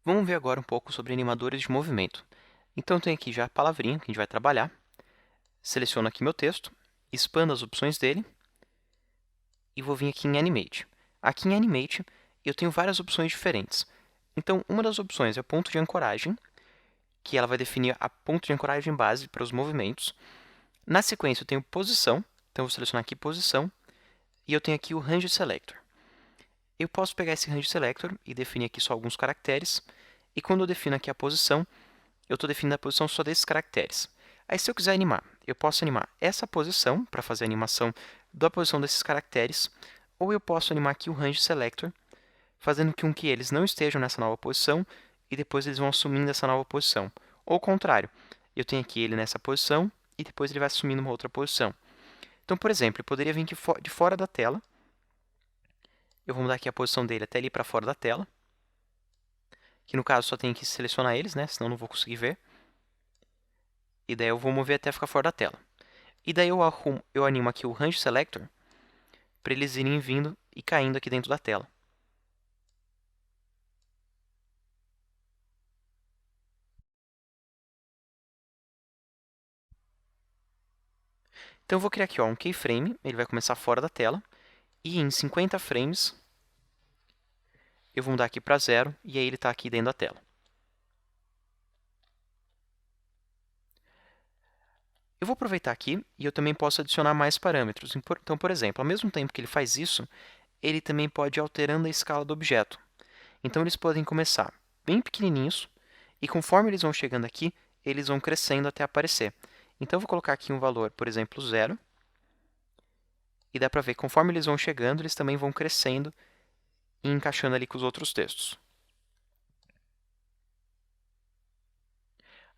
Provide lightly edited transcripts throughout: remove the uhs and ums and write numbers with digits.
Vamos ver agora um pouco sobre animadores de movimento. Então, tem aqui já a palavrinha que a gente vai trabalhar. Seleciono aqui meu texto, expando as opções dele e vou vir aqui em Animate. Aqui em Animate, eu tenho várias opções diferentes. Então, uma das opções é o ponto de ancoragem, que ela vai definir a ponto de ancoragem base para os movimentos. Na sequência, eu tenho posição, então eu vou selecionar aqui posição, e eu tenho aqui o Range Selector. Eu posso pegar esse Range Selector e definir aqui só alguns caracteres, e quando eu defino aqui a posição, eu estou definindo a posição só desses caracteres. Aí, se eu quiser animar, eu posso animar essa posição, para fazer a animação da posição desses caracteres, ou eu posso animar aqui o Range Selector, fazendo com que eles não estejam nessa nova posição, e depois eles vão assumindo essa nova posição. Ou o contrário, eu tenho aqui ele nessa posição, e depois ele vai assumindo uma outra posição. Então, por exemplo, eu poderia vir aqui de fora da tela, eu vou mudar aqui a posição dele até ali para fora da tela, que no caso só tenho que selecionar eles, né? Senão não vou conseguir ver. E daí eu vou mover até ficar fora da tela. E daí eu animo aqui o Range Selector para eles irem vindo e caindo aqui dentro da tela. Então eu vou criar aqui um keyframe, ele vai começar fora da tela, e em 50 frames eu vou mudar aqui para 0, e aí ele está aqui dentro da tela. Eu vou aproveitar aqui e eu também posso adicionar mais parâmetros. Então, por exemplo, ao mesmo tempo que ele faz isso, ele também pode ir alterando a escala do objeto. Então, eles podem começar bem pequenininhos e conforme eles vão chegando aqui, eles vão crescendo até aparecer. Então, eu vou colocar aqui um valor, por exemplo, 0. E dá para ver que conforme eles vão chegando, eles também vão crescendo e encaixando ali com os outros textos.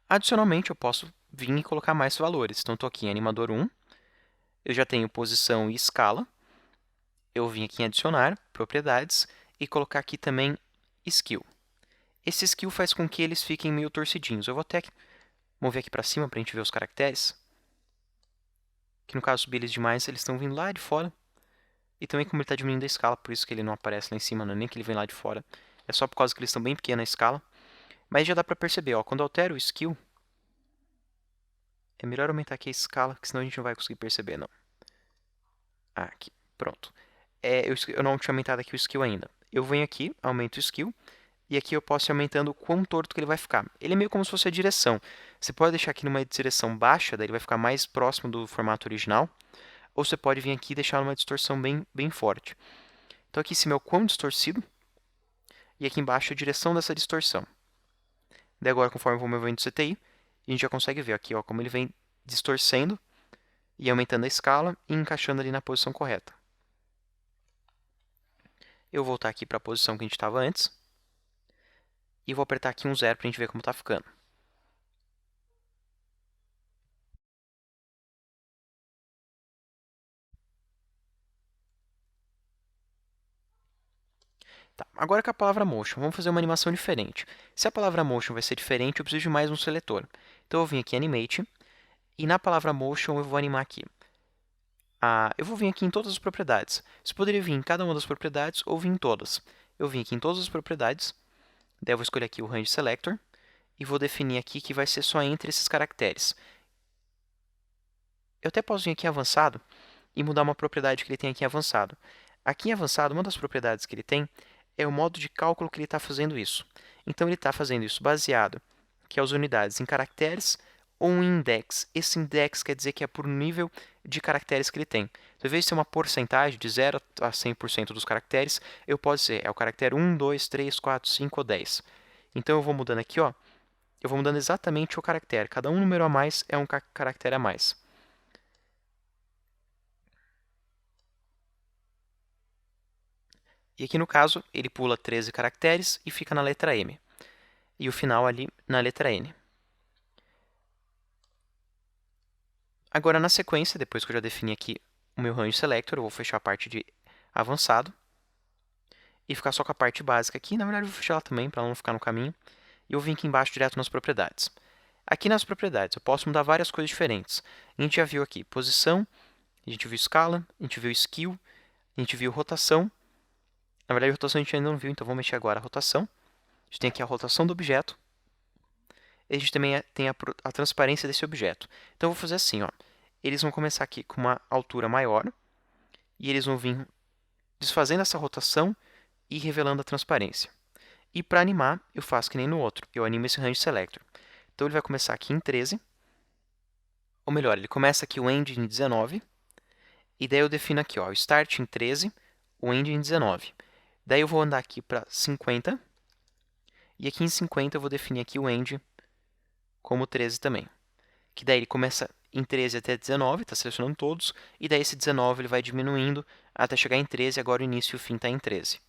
Adicionalmente, eu posso vir e colocar mais valores. Então, estou aqui em animador 1, eu já tenho posição e escala. Eu vim aqui em adicionar, propriedades, e colocar aqui também skill. Esse skill faz com que eles fiquem meio torcidinhos. Eu vou até mover aqui para cima para a gente ver os caracteres. Que no caso, subir eles demais, eles estão vindo lá de fora. E também como ele está diminuindo a escala, por isso que ele não aparece lá em cima, não é nem que ele vem lá de fora. É só por causa que eles estão bem pequena a escala. Mas já dá para perceber, ó, quando eu altero o skill, é melhor aumentar aqui a escala, que senão a gente não vai conseguir perceber, não. Aqui, pronto. Eu não tinha aumentado aqui o skill ainda. Eu venho aqui, aumento o skill, e aqui eu posso ir aumentando o quão torto que ele vai ficar. Ele é meio como se fosse a direção. Você pode deixar aqui numa direção baixa, daí ele vai ficar mais próximo do formato original, ou você pode vir aqui e deixar numa distorção bem forte. Então aqui em cima é o quão distorcido, e aqui embaixo é a direção dessa distorção. Daí agora, conforme eu vou movendo o CTI, a gente já consegue ver aqui ó, como ele vem distorcendo, e aumentando a escala, e encaixando ali na posição correta. Eu vou voltar aqui para a posição que a gente estava antes, e vou apertar aqui um 0 para a gente ver como está ficando. Tá, agora com a palavra motion, vamos fazer uma animação diferente. Se a palavra motion vai ser diferente, eu preciso de mais um seletor. Então eu vim aqui em Animate, e na palavra motion eu vou animar aqui. Eu vou vir aqui em todas as propriedades. Você poderia vir em cada uma das propriedades ou vir em todas. Eu vim aqui em todas as propriedades, daí eu vou escolher aqui o Range Selector, e vou definir aqui que vai ser só entre esses caracteres. Eu até posso vir aqui em avançado e mudar uma propriedade que ele tem aqui em avançado. Aqui em avançado, uma das propriedades que ele tem é o modo de cálculo que ele está fazendo isso. Então, ele está fazendo isso baseado que as unidades em caracteres ou em index. Esse index quer dizer que é por nível de caracteres que ele tem. Então, ao invés de ser uma porcentagem de 0 a 100% dos caracteres, eu posso dizer é o caractere 1, 2, 3, 4, 5 ou 10. Então, eu vou mudando aqui, ó, eu vou mudando exatamente o caractere. Cada um número a mais é um caractere a mais. E aqui no caso, ele pula 13 caracteres e fica na letra M. E o final ali na letra N. Agora, na sequência, depois que eu já defini aqui o meu range selector, eu vou fechar a parte de avançado e ficar só com a parte básica aqui. Na verdade, eu vou fechar ela também, para ela não ficar no caminho. E eu vim aqui embaixo direto nas propriedades. Aqui nas propriedades, eu posso mudar várias coisas diferentes. A gente já viu aqui posição, a gente viu escala, a gente viu skill, a gente viu rotação. Na verdade, a rotação a gente ainda não viu, então vou mexer agora a rotação. A gente tem aqui a rotação do objeto, e a gente também tem a transparência desse objeto. Então, eu vou fazer assim, ó. Eles vão começar aqui com uma altura maior, e eles vão vir desfazendo essa rotação e revelando a transparência. E para animar, eu faço que nem no outro, eu animo esse Range Selector. Então, ele vai começar aqui em 13, ou melhor, ele começa aqui o End em 19, e daí eu defino aqui, ó, o Start em 13, o End em 19. Daí eu vou andar aqui para 50, e aqui em 50 eu vou definir aqui o End como 13 também. Que daí ele começa em 13 até 19, está selecionando todos, e daí esse 19 ele vai diminuindo até chegar em 13, agora o início e o fim está em 13.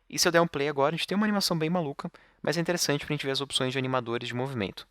E se eu der um play agora, a gente tem uma animação bem maluca, mas é interessante para a gente ver as opções de animadores de movimento.